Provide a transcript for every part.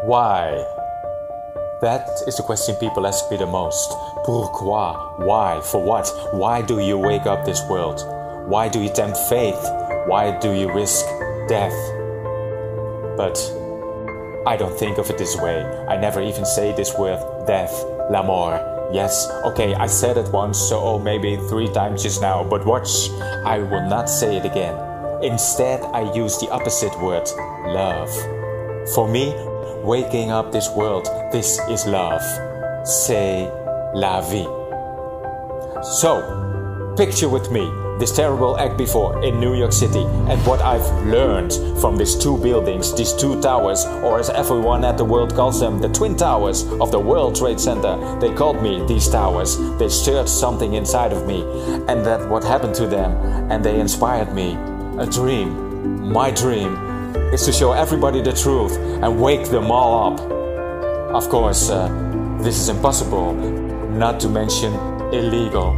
Why? That is the question people ask me the most. Pourquoi? Why? For what? Why do you wake up this world? Why do you tempt faith? Why do you risk death? But I don't think of it this way. I never even say this word, death, la mort. Yes, okay, I said it once, so maybe 3 times just now, but watch, I will not say it again. Instead, I use the opposite word, love. For me, waking up this world, this is love. C'est la vie. So, picture with me this terrible act before in New York City and what I've learned from these 2 buildings, these 2 towers, or as everyone at the world calls them, the Twin Towers of the World Trade Center. They called me these towers. They stirred something inside of me, and that what happened to them, and they inspired me. A dream, my dream, is to show everybody the truth and wake them all up. Of course, this is impossible, not to mention illegal.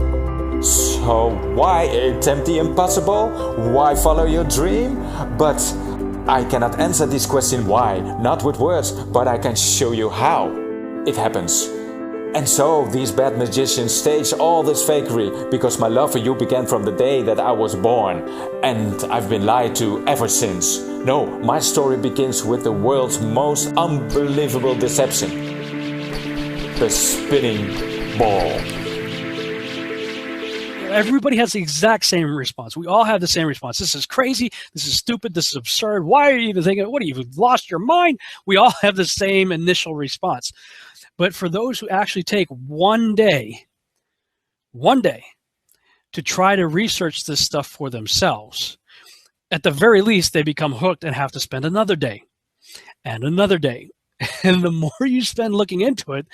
So why attempt the impossible? Why follow your dream? But I cannot answer this question why, not with words, but I can show you how it happens. And so these bad magicians stage all this fakery because my love for you began from the day that I was born, and I've been lied to ever since. No, my story begins with the world's most unbelievable deception. The spinning ball. Everybody has the exact same response. We all have the same response. This is crazy. This is stupid. This is absurd. Why are you even thinking? What, you've lost your mind? We all have the same initial response. But for those who actually take one day to try to research this stuff for themselves, at the very least, they become hooked and have to spend another day and another day. And the more you spend looking into it,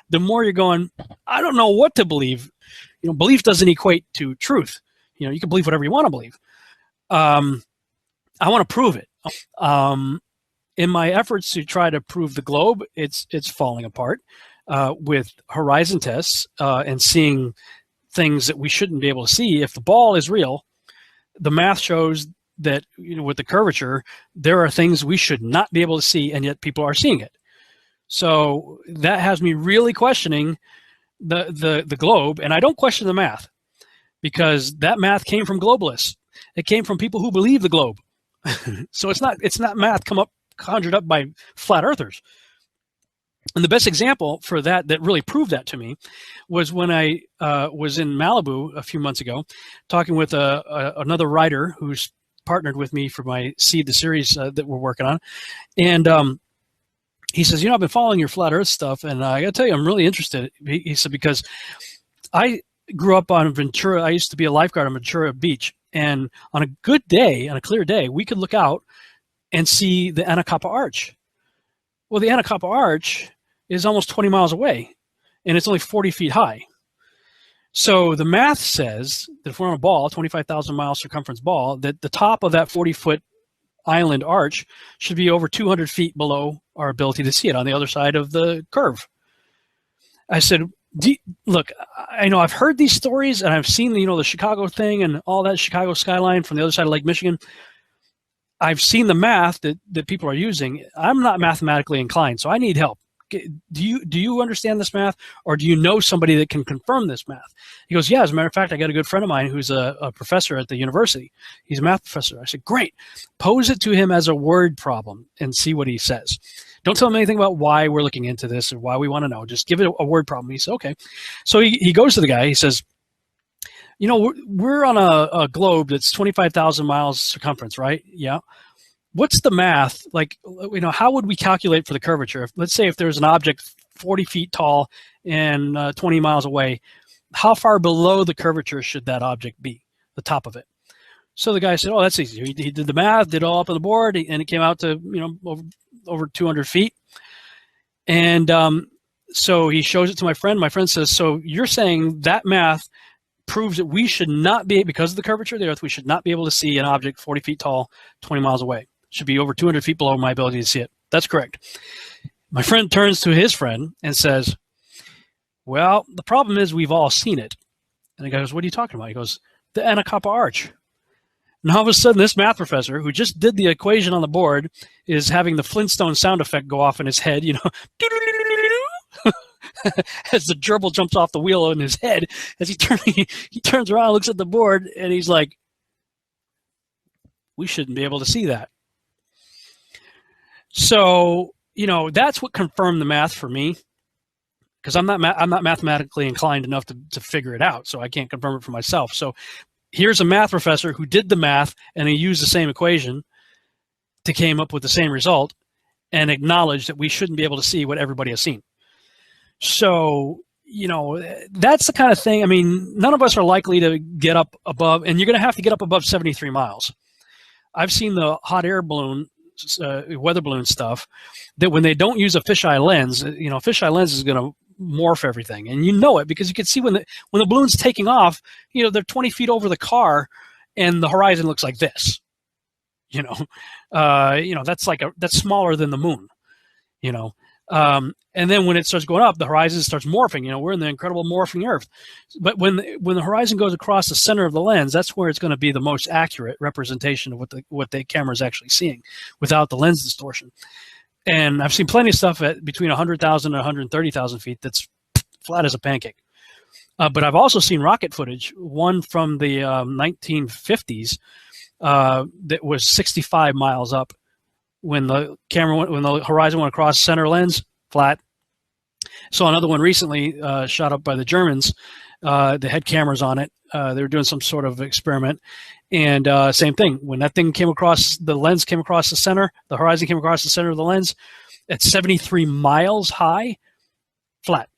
the more you're going, I don't know what to believe. You know, belief doesn't equate to truth. You know, you can believe whatever you want to believe. I want to prove it. In my efforts to try to prove the globe, it's falling apart with horizon tests and seeing things that we shouldn't be able to see. If the ball is real, the math shows that, you know, with the curvature, there are things we should not be able to see, and yet people are seeing it. So that has me really questioning the globe, and I don't question the math because that math came from globalists. It came from people who believe the globe. So it's not math conjured up by flat earthers. And the best example for that really proved that to me was when I was in Malibu a few months ago, talking with another writer who's partnered with me for my Seed the series that we're working on, and he says, you know, I've been following your flat Earth stuff, and I got to tell you, I'm really interested. He said, because I grew up on Ventura. I used to be a lifeguard on Ventura Beach, and on a good day, on a clear day, we could look out and see the Anacapa Arch. Well, the Anacapa Arch is almost 20 miles away, and it's only 40 feet high. So the math says that if we're on a ball, 25,000 mile circumference ball, that the top of that 40-foot island arch should be over 200 feet below our ability to see it on the other side of the curve. I said, look, I know I've heard these stories and I've seen, you know, the Chicago thing and all that Chicago skyline from the other side of Lake Michigan. I've seen the math that people are using. I'm not mathematically inclined, so I need help. Do you understand this math, or do you know somebody that can confirm this math? He goes, yeah, as a matter of fact, I got a good friend of mine who's a professor at the university. He's a math professor. I said, great. Pose it to him as a word problem and see what he says. Don't tell him anything about why we're looking into this or why we want to know. Just give it a word problem. He said, okay. So he goes to the guy. He says, you know, we're on a globe that's 25,000 miles circumference, right? Yeah. What's the math? Like, you know, how would we calculate for the curvature? Let's say if there's an object 40 feet tall and 20 miles away, how far below the curvature should that object be, the top of it? So the guy said, oh, that's easy. He did the math, did it all up on the board, and it came out to, you know, over 200 feet. And so he shows it to my friend. My friend says, so you're saying that math proves that we should not be, because of the curvature of the Earth, we should not be able to see an object 40 feet tall, 20 miles away. Should be over 200 feet below my ability to see it. That's correct. My friend turns to his friend and says, well, the problem is we've all seen it. And the guy goes, what are you talking about? He goes, the Anacapa Arch. And all of a sudden, this math professor who just did the equation on the board is having the Flintstone sound effect go off in his head, you know, as the gerbil jumps off the wheel in his head. As he turns around, looks at the board, and he's like, we shouldn't be able to see that. So, you know, that's what confirmed the math for me, because I'm not mathematically inclined enough to figure it out, so I can't confirm it for myself. So here's a math professor who did the math, and he used the same equation to came up with the same result and acknowledged that we shouldn't be able to see what everybody has seen. So, you know, that's the kind of thing. I mean, none of us are likely to get up above, and you're going to have to get up above 73 miles. I've seen the hot air balloon, weather balloon stuff, that when they don't use a fisheye lens, you know, a fisheye lens is going to morph everything, and you know it because you can see when the balloon's taking off, you know, they're 20 feet over the car, and the horizon looks like this. You know, that's smaller than the moon. You know, and then when it starts going up, the horizon starts morphing. You know, we're in the incredible morphing Earth. But when the horizon goes across the center of the lens, that's where it's going to be the most accurate representation of what the camera is actually seeing, without the lens distortion. And I've seen plenty of stuff at between 100,000 and 130,000 feet that's flat as a pancake. But I've also seen rocket footage, one from the 1950s that was 65 miles up. When the horizon went across center lens, flat. Saw another one recently shot up by the Germans. They had cameras on it. They were doing some sort of experiment. And same thing. When that thing came across, the lens came across the center, the horizon came across the center of the lens, at 73 miles high, flat.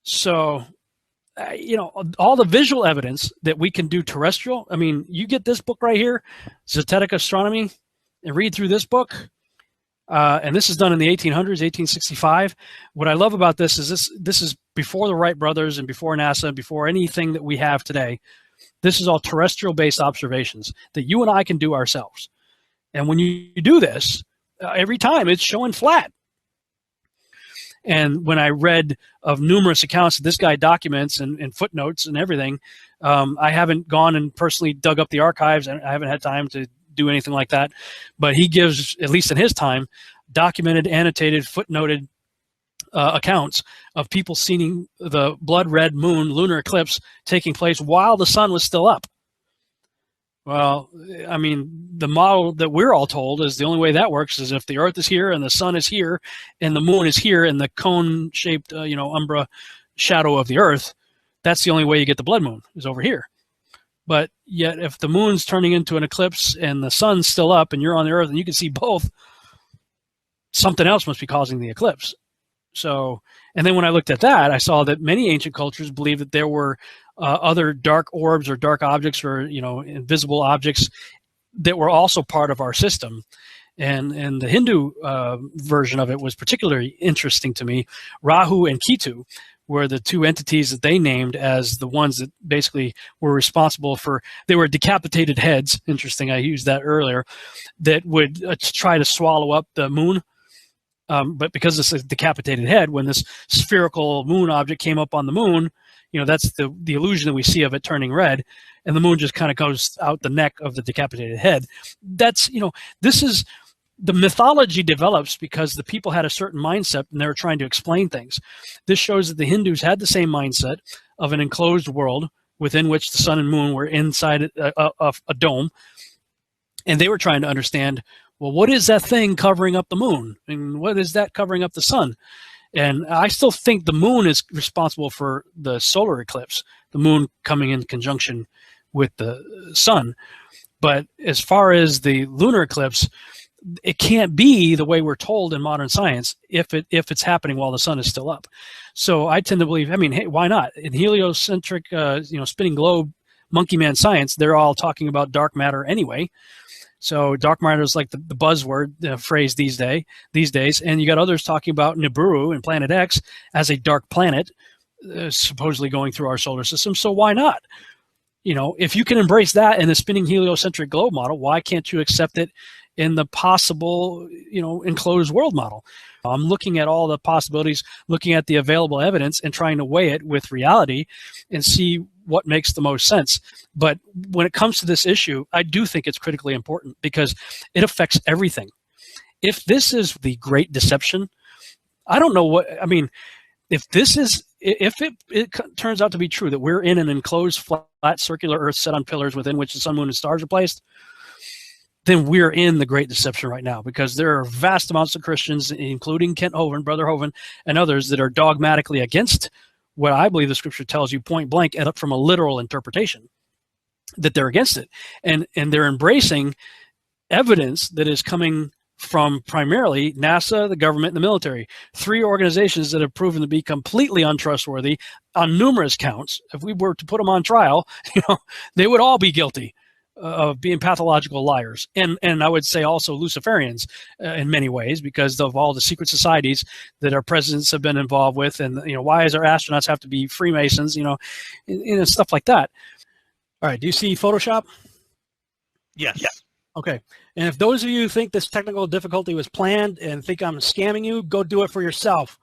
So, you know, all the visual evidence that we can do terrestrial. I mean, you get this book right here, Zetetic Astronomy, and read through this book. And this is done in the 1800s, 1865. What I love about this is this is before the Wright brothers and before NASA and before anything that we have today. This is all terrestrial-based observations that you and I can do ourselves. And when you do this, every time it's showing flat. And when I read of numerous accounts that this guy documents and footnotes and everything, I haven't gone and personally dug up the archives, and I haven't had time to do anything like that. But he gives, at least in his time, documented, annotated, footnoted accounts of people seeing the blood red moon lunar eclipse taking place while the sun was still up. Well, I mean, the model that we're all told is the only way that works is if the Earth is here and the sun is here and the moon is here and the cone-shaped, you know, umbra shadow of the Earth, that's the only way you get the blood moon, is over here. But yet, if the moon's turning into an eclipse and the sun's still up and you're on the Earth and you can see both, something else must be causing the eclipse. So, and then when I looked at that, I saw that many ancient cultures believed that there were other dark orbs or dark objects or, you know, invisible objects that were also part of our system. And the Hindu version of it was particularly interesting to me. Rahu and Ketu were the two entities that they named as the ones that basically were responsible for, they were decapitated heads, interesting, I used that earlier, that would try to swallow up the moon. But because it's a decapitated head, when this spherical moon object came up on the moon, you know, that's the illusion that we see of it turning red, and the moon just kind of goes out the neck of the decapitated head. That's, you know, this is, the mythology develops because the people had a certain mindset and they were trying to explain things. This shows that the Hindus had the same mindset of an enclosed world within which the sun and moon were inside a dome, and they were trying to understand, well, what is that thing covering up the moon? And what is that covering up the sun? And I still think the moon is responsible for the solar eclipse, the moon coming in conjunction with the sun. But as far as the lunar eclipse, it can't be the way we're told in modern science if it's happening while the sun is still up. So I tend to believe, I mean, hey, why not? In heliocentric, spinning globe, monkey man science, they're all talking about dark matter anyway. So dark matter is like the buzzword phrase these days. And you got others talking about Nibiru and Planet X as a dark planet, supposedly going through our solar system. So why not? You know, if you can embrace that in the spinning heliocentric globe model, why can't you accept it in the possible, you know, enclosed world model? I'm looking at all the possibilities, looking at the available evidence and trying to weigh it with reality and see what makes the most sense. But when it comes to this issue, I do think it's critically important because it affects everything. If this is the great deception, I don't know what, I mean, if it turns out to be true that we're in an enclosed flat circular Earth set on pillars within which the sun, moon, and stars are placed, then we're in the great deception right now, because there are vast amounts of Christians, including Kent Hovind, Brother Hovind, and others, that are dogmatically against what I believe the scripture tells you point blank, and from a literal interpretation, that they're against it. And they're embracing evidence that is coming from primarily NASA, the government, and the military. Three organizations that have proven to be completely untrustworthy on numerous counts. If we were to put them on trial, you know, they would all be guilty of being pathological liars. And I would say also Luciferians in many ways, because of all the secret societies that our presidents have been involved with. And, you know, why does our astronauts have to be Freemasons, you know, stuff like that. All right. Do you see Photoshop? Yes. Yeah. Okay. And if those of you think this technical difficulty was planned and think I'm scamming you, go do it for yourself,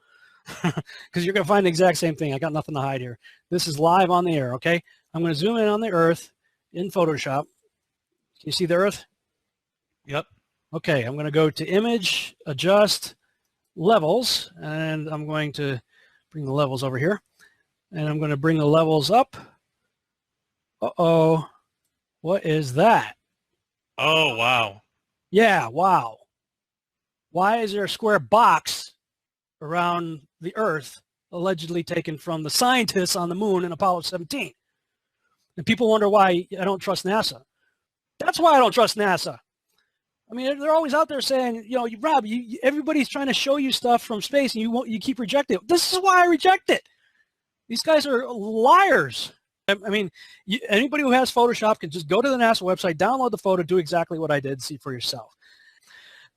because you're going to find the exact same thing. I got nothing to hide here. This is live on the air. Okay. I'm going to zoom in on the Earth in Photoshop. Can you see the Earth? Yep. Okay, I'm going to go to Image, Adjust, Levels, and I'm going to bring the levels over here. And I'm going to bring the levels up. Uh-oh. What is that? Oh, wow. Yeah, wow. Why is there a square box around the Earth allegedly taken from the scientists on the moon in Apollo 17? And people wonder why I don't trust NASA. That's why I don't trust NASA. I mean, they're always out there saying, you know, Rob, everybody's trying to show you stuff from space, and you keep rejecting it. This is why I reject it. These guys are liars. I mean, anybody who has Photoshop can just go to the NASA website, download the photo, do exactly what I did, see for yourself.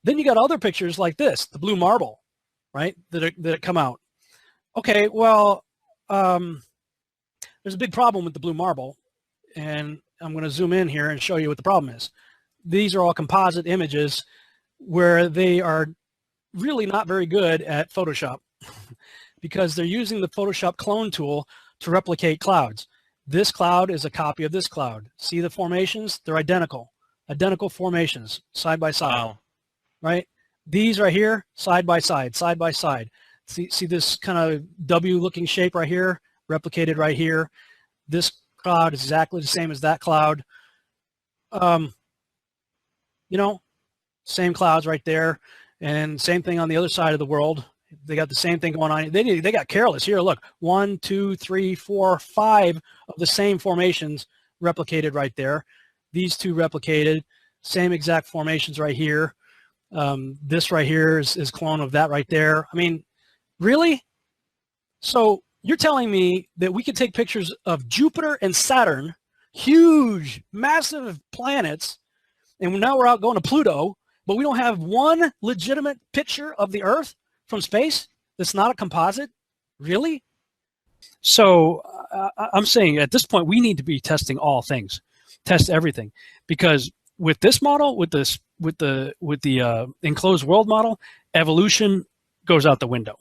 Then you got other pictures like this, the blue marble, right, that come out. Okay, well, there's a big problem with the blue marble, and I'm going to zoom in here and show you what the problem is. These are all composite images where they are really not very good at Photoshop because they're using the Photoshop clone tool to replicate clouds. This cloud is a copy of this cloud. See the formations? They're identical. Identical formations, side by side. Wow. Right? These right here, side by side, side by side. See this kind of W-looking shape right here, replicated right here. This cloud is exactly the same as that cloud. You know, same clouds right there, and same thing on the other side of the world. They got the same thing going on. They got careless here. Look, 1, 2, 3, 4, 5 of the same formations replicated right there. These two replicated, same exact formations right here. This right here is clone of that right there. I mean, really? So you're telling me that we could take pictures of Jupiter and Saturn, huge, massive planets, and now we're out going to Pluto, but we don't have one legitimate picture of the Earth from space that's not a composite? Really? So I'm saying at this point, we need to be testing all things, test everything, because with this model, with the enclosed world model, evolution goes out the window.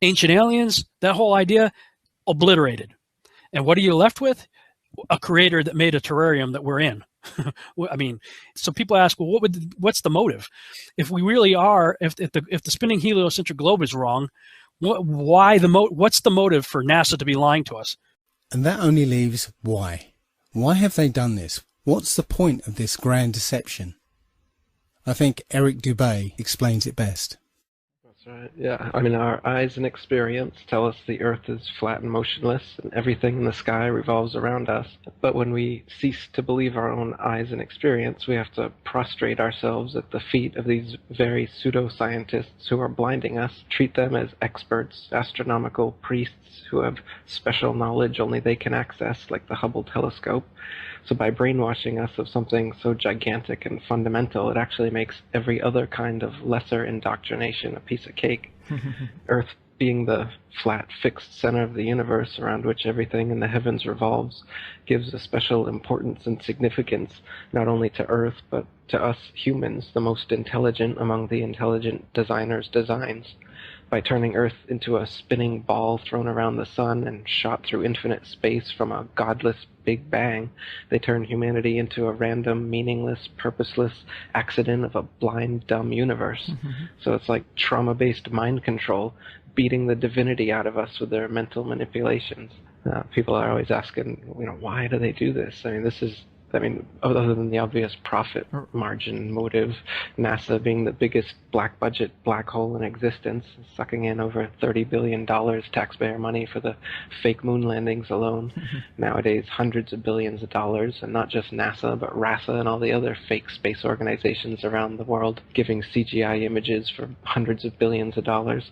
Ancient aliens, that whole idea, obliterated. And what are you left with? A creator that made a terrarium that we're in. I mean, so people ask, well, what's the motive? If we really are, if the spinning heliocentric globe is wrong, what's the motive for NASA to be lying to us? And that only leaves why. Why have they done this? What's the point of this grand deception? I think Eric Dubay explains it best. That's right. Yeah, I mean, our eyes and experience tell us the Earth is flat and motionless, and everything in the sky revolves around us. But when we cease to believe our own eyes and experience, we have to prostrate ourselves at the feet of these very pseudoscientists who are blinding us, treat them as experts, astronomical priests who have special knowledge only they can access, like the Hubble telescope. So by brainwashing us of something so gigantic and fundamental, it actually makes every other kind of lesser indoctrination a piece of cake. Earth being the flat, fixed center of the universe around which everything in the heavens revolves gives a special importance and significance not only to Earth, but to us humans, the most intelligent among the intelligent designers' designs. By turning Earth into a spinning ball thrown around the sun and shot through infinite space from a godless Big Bang, they turn humanity into a random, meaningless, purposeless accident of a blind, dumb universe. So it's like trauma-based mind control, beating the divinity out of us with their mental manipulations. People are always asking, why do they do this? Other than the obvious profit margin motive, NASA being the biggest black budget black hole in existence, sucking in over $30 billion taxpayer money for the fake moon landings alone. Nowadays, hundreds of billions of dollars, and not just NASA, but RASA and all the other fake space organizations around the world giving CGI images for hundreds of billions of dollars.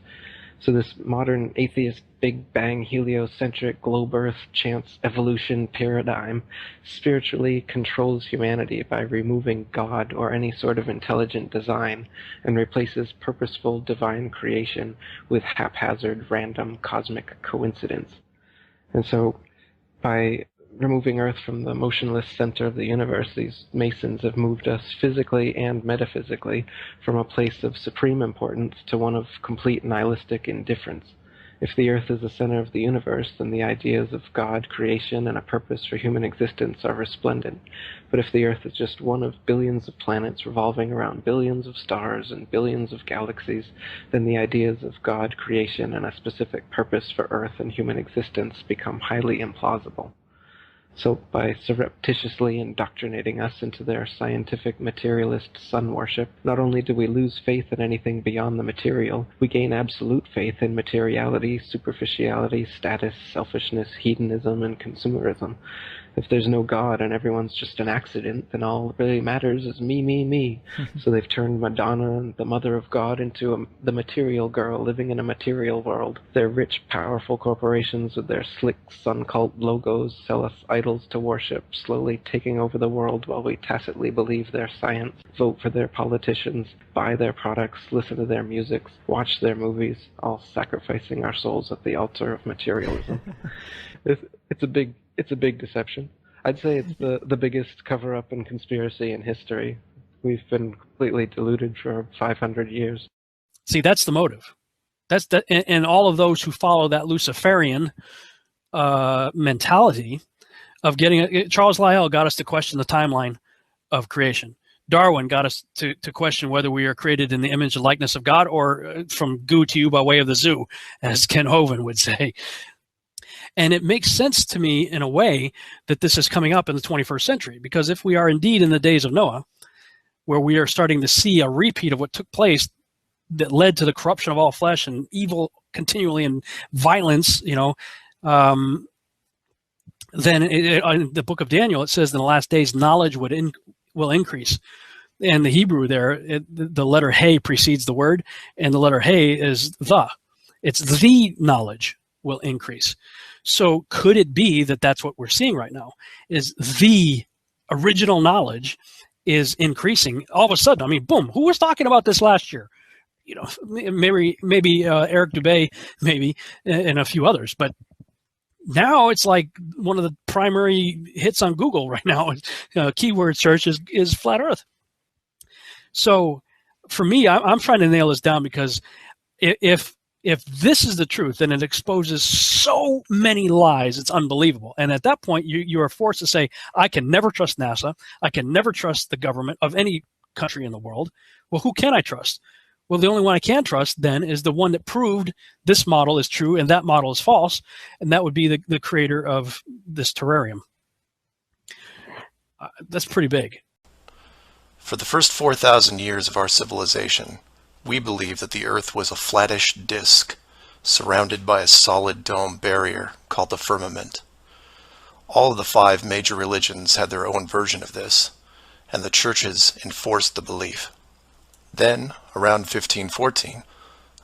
So this modern atheist Big Bang heliocentric globe Earth chance evolution paradigm spiritually controls humanity by removing God or any sort of intelligent design and replaces purposeful divine creation with haphazard random cosmic coincidence. And so by removing Earth from the motionless center of the universe, these Masons have moved us physically and metaphysically from a place of supreme importance to one of complete nihilistic indifference. If the Earth is the center of the universe, then the ideas of God, creation, and a purpose for human existence are resplendent. But if the Earth is just one of billions of planets revolving around billions of stars and billions of galaxies, then the ideas of God, creation, and a specific purpose for Earth and human existence become highly implausible. So by surreptitiously indoctrinating us into their scientific materialist sun worship, not only do we lose faith in anything beyond the material, we gain absolute faith in materiality, superficiality, status, selfishness, hedonism, and consumerism. If there's no God and everyone's just an accident, then all that really matters is me, me, me. So they've turned Madonna, the mother of God, into the material girl living in a material world. Their rich, powerful corporations with their slick sun cult logos sell us idols to worship, slowly taking over the world while we tacitly believe their science, vote for their politicians, buy their products, listen to their music, watch their movies, all sacrificing our souls at the altar of materialism. It's a big deception. I'd say it's the biggest cover-up and conspiracy in history. We've been completely deluded for 500 years. See, that's the motive. And all of those who follow that Luciferian mentality of getting it. Charles Lyell got us to question the timeline of creation. Darwin got us to question whether we are created in the image and likeness of God or from goo to you by way of the zoo, as Ken Hovind would say. And it makes sense to me in a way that this is coming up in the 21st century, because if we are indeed in the days of Noah, where we are starting to see a repeat of what took place that led to the corruption of all flesh and evil continually and violence, then in the book of Daniel, it says in the last days, knowledge will increase. And the Hebrew there, the letter He precedes the word, and the letter He is the. It's the knowledge will increase. So could it be that that's what we're seeing right now, is the original knowledge is increasing all of a sudden? I mean, boom, who was talking about this last year? Maybe Eric Dubay, maybe, and a few others. But now it's like one of the primary hits on Google right now. Keyword search is flat Earth. So for me, I'm trying to nail this down, because if this is the truth, then it exposes so many lies, it's unbelievable. And at that point, you are forced to say, I can never trust NASA. I can never trust the government of any country in the world. Well, who can I trust? Well, the only one I can trust then is the one that proved this model is true and that model is false, and that would be the creator of this terrarium. That's pretty big. For the first 4,000 years of our civilization, we believe that the Earth was a flattish disk surrounded by a solid dome barrier called the firmament. All of the 5 major religions had their own version of this, and the churches enforced the belief. Then, around 1514,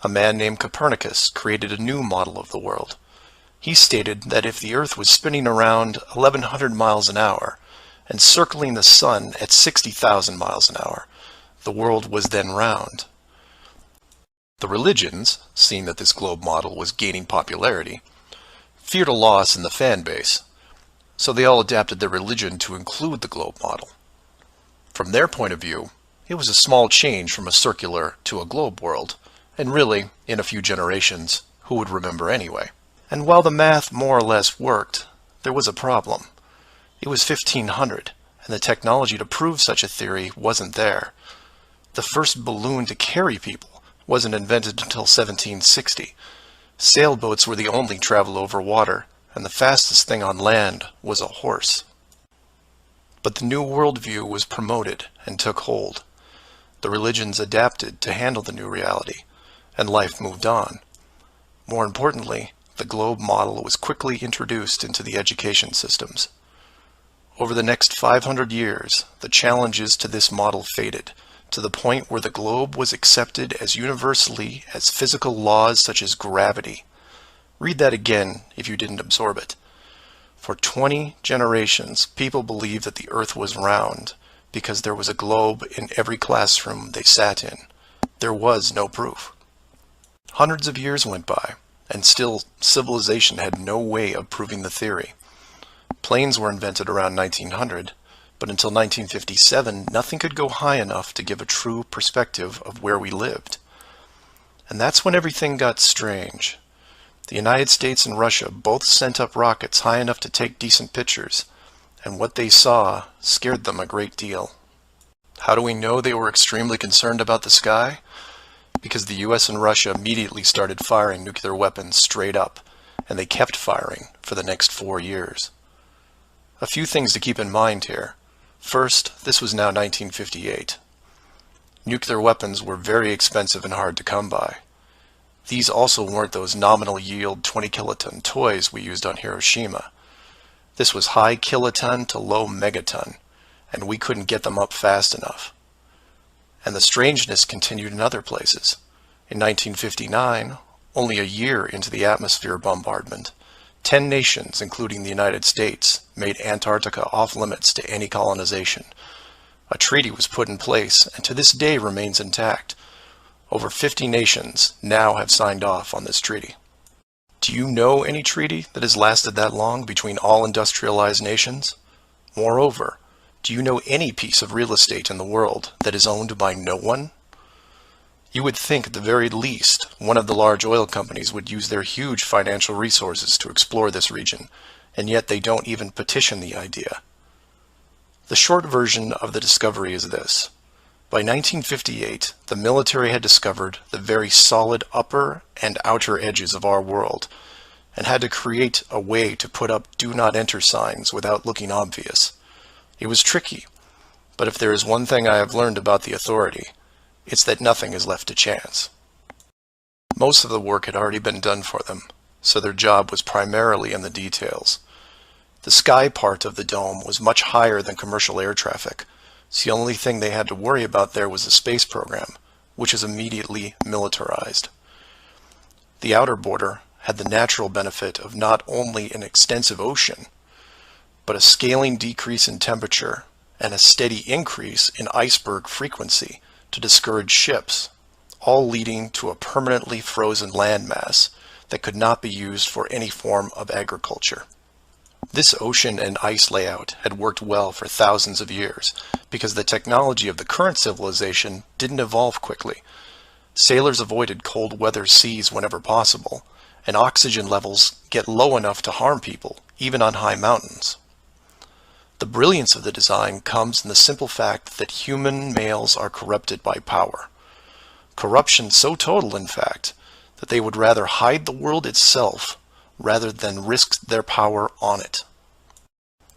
a man named Copernicus created a new model of the world. He stated that if the Earth was spinning around 1,100 miles an hour and circling the sun at 60,000 miles an hour, the world was then round. The religions, seeing that this globe model was gaining popularity, feared a loss in the fan base, so they all adapted their religion to include the globe model. From their point of view, it was a small change from a circular to a globe world, and really, in a few generations, who would remember anyway? And while the math more or less worked, there was a problem. It was 1500, and the technology to prove such a theory wasn't there. The first balloon to carry people wasn't invented until 1760. Sailboats were the only travel over water, and the fastest thing on land was a horse. But the new worldview was promoted and took hold. The religions adapted to handle the new reality, and life moved on. More importantly, the globe model was quickly introduced into the education systems. Over the next 500 years, the challenges to this model faded, to the point where the globe was accepted as universally as physical laws such as gravity. Read that again if you didn't absorb it. For 20 generations, people believed that the earth was round because there was a globe in every classroom they sat in. There was no proof. Hundreds of years went by, and still civilization had no way of proving the theory. Planes were invented around 1900, but until 1957, nothing could go high enough to give a true perspective of where we lived. And that's when everything got strange. The United States and Russia both sent up rockets high enough to take decent pictures, and what they saw scared them a great deal. How do we know they were extremely concerned about the sky? Because the US and Russia immediately started firing nuclear weapons straight up, and they kept firing for the next 4 years. A few things to keep in mind here. First, this was now 1958. Nuclear weapons were very expensive and hard to come by. These also weren't those nominal yield 20 kiloton toys we used on Hiroshima. This was high kiloton to low megaton, and we couldn't get them up fast enough. And the strangeness continued in other places. In 1959, only a year into the atmosphere bombardment, 10 nations, including the United States, made Antarctica off-limits to any colonization. A treaty was put in place, and to this day remains intact. Over 50 nations now have signed off on this treaty. Do you know any treaty that has lasted that long between all industrialized nations? Moreover, do you know any piece of real estate in the world that is owned by no one? You would think at the very least one of the large oil companies would use their huge financial resources to explore this region, and yet they don't even petition the idea. The short version of the discovery is this. By 1958, the military had discovered the very solid upper and outer edges of our world, and had to create a way to put up "Do Not Enter" signs without looking obvious. It was tricky, but if there is one thing I have learned about the authority, it's that nothing is left to chance. Most of the work had already been done for them, so their job was primarily in the details. The sky part of the dome was much higher than commercial air traffic, so the only thing they had to worry about there was the space program, which is immediately militarized. The outer border had the natural benefit of not only an extensive ocean, but a scaling decrease in temperature and a steady increase in iceberg frequency to discourage ships, all leading to a permanently frozen landmass that could not be used for any form of agriculture. This ocean and ice layout had worked well for thousands of years because the technology of the current civilization didn't evolve quickly. Sailors avoided cold weather seas whenever possible, and oxygen levels get low enough to harm people, even on high mountains. The brilliance of the design comes in the simple fact that human males are corrupted by power. Corruption so total, in fact, that they would rather hide the world itself rather than risk their power on it.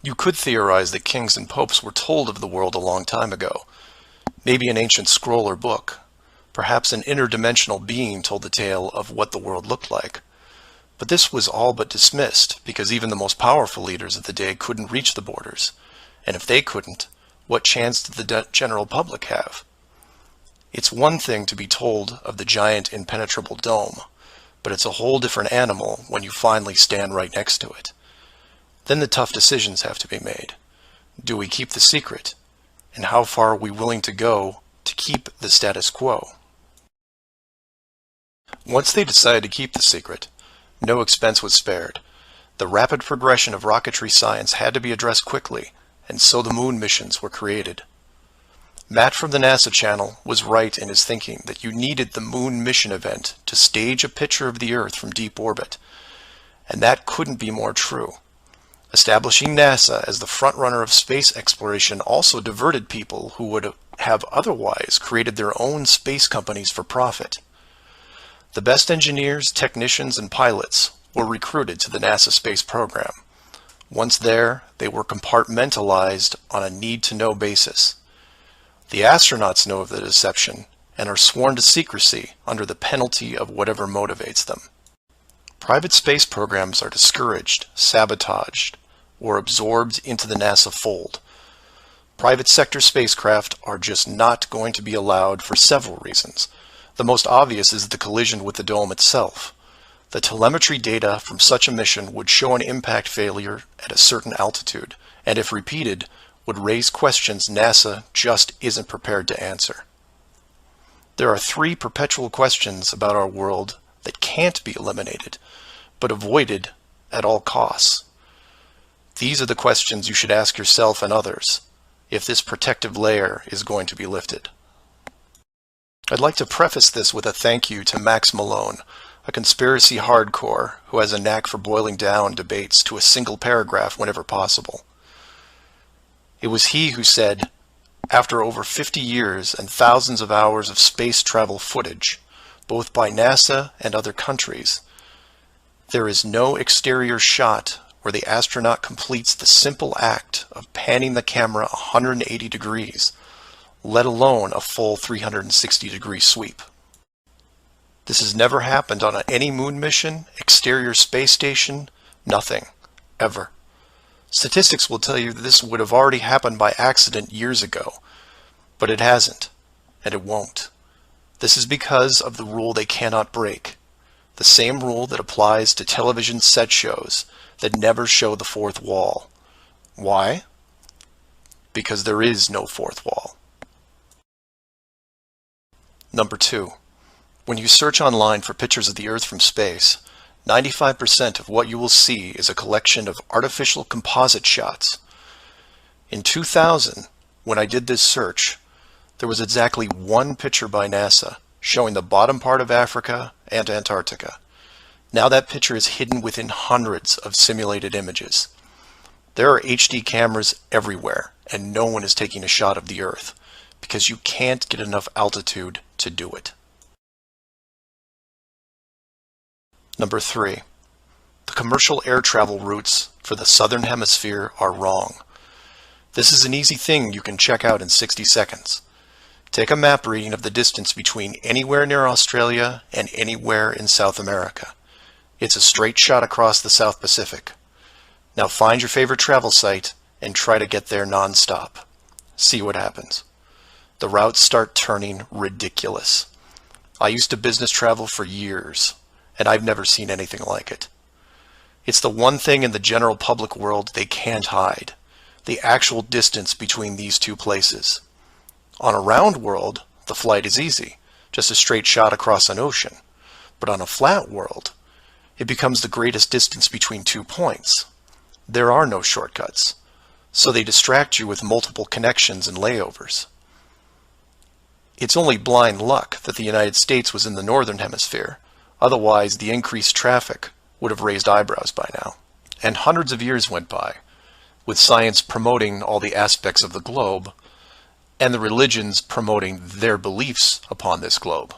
You could theorize that kings and popes were told of the world a long time ago. Maybe an ancient scroll or book. Perhaps an interdimensional being told the tale of what the world looked like. But this was all but dismissed, because even the most powerful leaders of the day couldn't reach the borders. And if they couldn't, what chance did the general public have? It's one thing to be told of the giant impenetrable dome, but it's a whole different animal when you finally stand right next to it. Then the tough decisions have to be made. Do we keep the secret? And how far are we willing to go to keep the status quo? Once they decided to keep the secret, no expense was spared. The rapid progression of rocketry science had to be addressed quickly, and so the moon missions were created. Matt from the NASA channel was right in his thinking that you needed the moon mission event to stage a picture of the Earth from deep orbit, and that couldn't be more true. Establishing NASA as the frontrunner of space exploration also diverted people who would have otherwise created their own space companies for profit. The best engineers, technicians, and pilots were recruited to the NASA space program. Once there, they were compartmentalized on a need-to-know basis. The astronauts know of the deception and are sworn to secrecy under the penalty of whatever motivates them. Private space programs are discouraged, sabotaged, or absorbed into the NASA fold. Private sector spacecraft are just not going to be allowed for several reasons. The most obvious is the collision with the dome itself. The telemetry data from such a mission would show an impact failure at a certain altitude, and if repeated, would raise questions NASA just isn't prepared to answer. There are 3 perpetual questions about our world that can't be eliminated, but avoided at all costs. These are the questions you should ask yourself and others if this protective layer is going to be lifted. I'd like to preface this with a thank you to Max Malone, a conspiracy hardcore who has a knack for boiling down debates to a single paragraph whenever possible. It was he who said, after over 50 years and thousands of hours of space travel footage, both by NASA and other countries, there is no exterior shot where the astronaut completes the simple act of panning the camera 180 degrees, let alone a full 360-degree sweep. This has never happened on any moon mission, exterior space station, nothing, ever. Statistics will tell you that this would have already happened by accident years ago, but it hasn't, and it won't. This is because of the rule they cannot break, the same rule that applies to television set shows that never show the fourth wall. Why? Because there is no fourth wall. Number 2. When you search online for pictures of the Earth from space, 95% of what you will see is a collection of artificial composite shots. In 2000, when I did this search, there was exactly 1 picture by NASA showing the bottom part of Africa and Antarctica. Now that picture is hidden within hundreds of simulated images. There are HD cameras everywhere, and no one is taking a shot of the Earth, because you can't get enough altitude to do it. Number 3. The commercial air travel routes for the southern hemisphere are wrong. This is an easy thing you can check out in 60 seconds. Take a map reading of the distance between anywhere near Australia and anywhere in South America. It's a straight shot across the South Pacific. Now find your favorite travel site and try to get there non-stop. See what happens. The routes start turning ridiculous. I used to business travel for years, and I've never seen anything like it. It's the one thing in the general public world they can't hide, the actual distance between these 2 places. On a round world, the flight is easy, just a straight shot across an ocean. But on a flat world, it becomes the greatest distance between 2 points. There are no shortcuts, so they distract you with multiple connections and layovers. It's only blind luck that the United States was in the northern hemisphere. Otherwise, the increased traffic would have raised eyebrows by now. And hundreds of years went by, with science promoting all the aspects of the globe, and the religions promoting their beliefs upon this globe.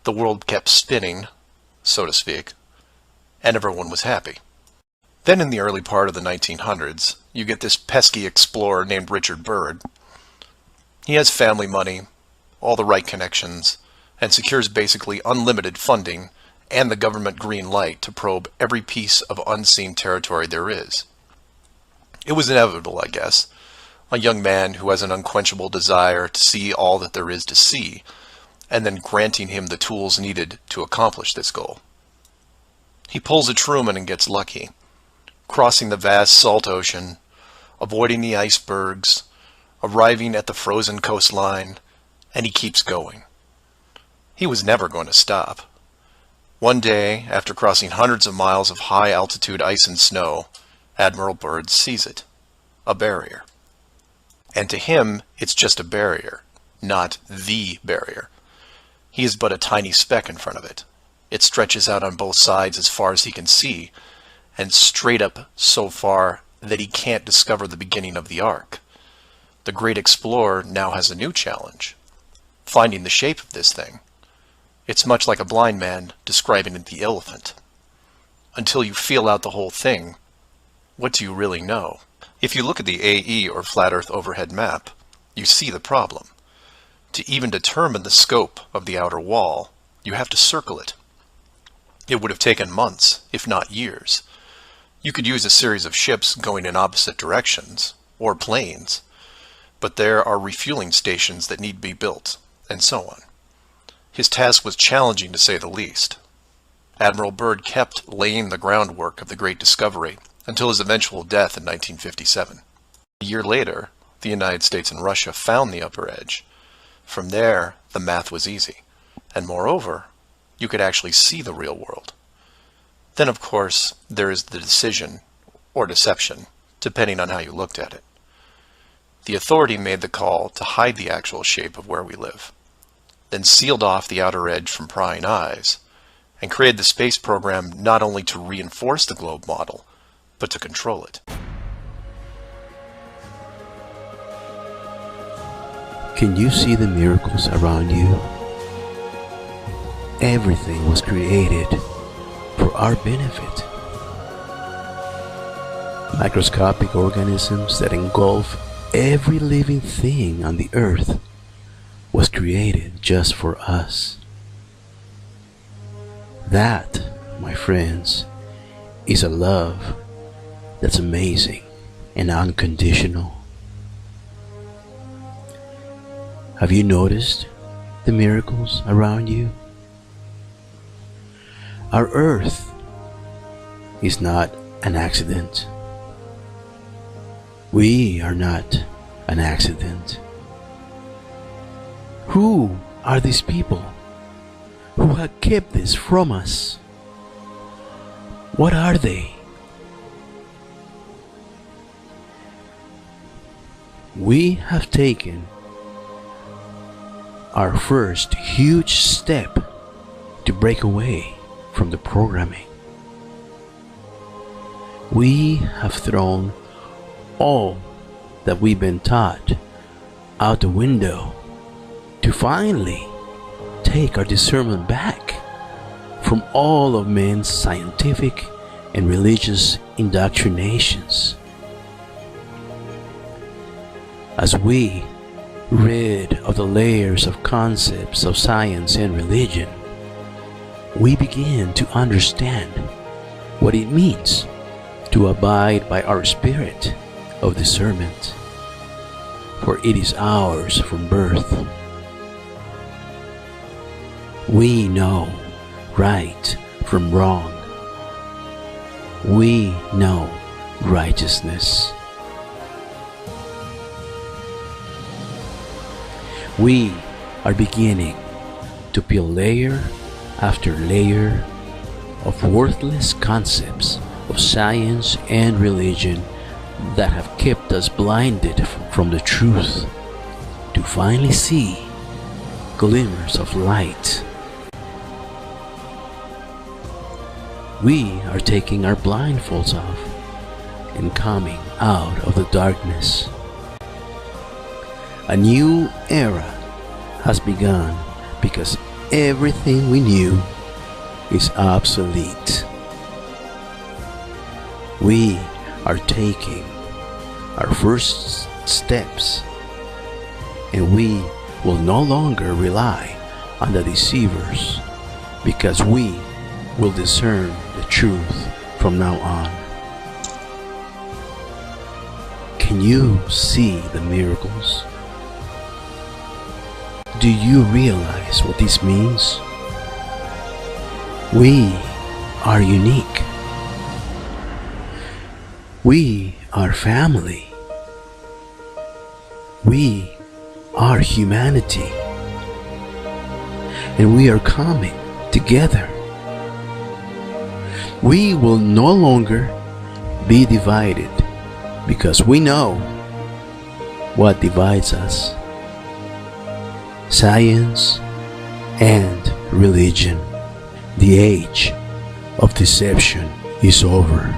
The world kept spinning, so to speak, and everyone was happy. Then in the early part of the 1900s, you get this pesky explorer named Richard Byrd. He has family money, all the right connections, and secures basically unlimited funding and the government green light to probe every piece of unseen territory there is. It was inevitable, I guess. A young man who has an unquenchable desire to see all that there is to see, and then granting him the tools needed to accomplish this goal. He pulls a Truman and gets lucky, crossing the vast salt ocean, avoiding the icebergs, arriving at the frozen coastline, and he keeps going. He was never going to stop. One day, after crossing hundreds of miles of high-altitude ice and snow, Admiral Byrd sees it. A barrier. And to him, it's just a barrier, not the barrier. He is but a tiny speck in front of it. It stretches out on both sides as far as he can see, and straight up so far that he can't discover the beginning of the arc. The great explorer now has a new challenge, finding the shape of this thing. It's much like a blind man describing the elephant. Until you feel out the whole thing, what do you really know? If you look at the AE, or Flat Earth Overhead Map, you see the problem. To even determine the scope of the outer wall, you have to circle it. It would have taken months, if not years. You could use a series of ships going in opposite directions, or planes, but there are refueling stations that need to be built, and so on. His task was challenging to say the least. Admiral Byrd kept laying the groundwork of the great discovery until his eventual death in 1957. A year later, the United States and Russia found the upper edge. From there, the math was easy, and moreover, you could actually see the real world. Then, of course, there is the decision, or deception, depending on how you looked at it. The authority made the call to hide the actual shape of where we live, then sealed off the outer edge from prying eyes, and created the space program not only to reinforce the globe model, but to control it. Can you see the miracles around you? Everything was created for our benefit. Microscopic organisms that engulf every living thing on the earth was created just for us. That, my friends, is a love that's amazing and unconditional. Have you noticed the miracles around you? Our earth is not an accident. We are not an accident. Who are these people who have kept this from us? What are they? We have taken our first huge step to break away from the programming. We have thrown all that we've been taught out the window to finally take our discernment back from all of men's scientific and religious indoctrinations. As we rid of the layers of concepts of science and religion, we begin to understand what it means to abide by our spirit of discernment, for it is ours from birth. We know right from wrong. We know righteousness. We are beginning to peel layer after layer of worthless concepts of science and religion that have kept us blinded from the truth, to finally see glimmers of light. We are taking our blindfolds off and coming out of the darkness. A new era has begun because everything we knew is obsolete. We are taking our first steps, and we will no longer rely on the deceivers, because we will discern the truth from now on. Can you see the miracles? Do you realize what this means? We are unique. We are family. We are humanity. And we are coming together We will no longer be divided because we know what divides us: science and religion. The age of deception is over.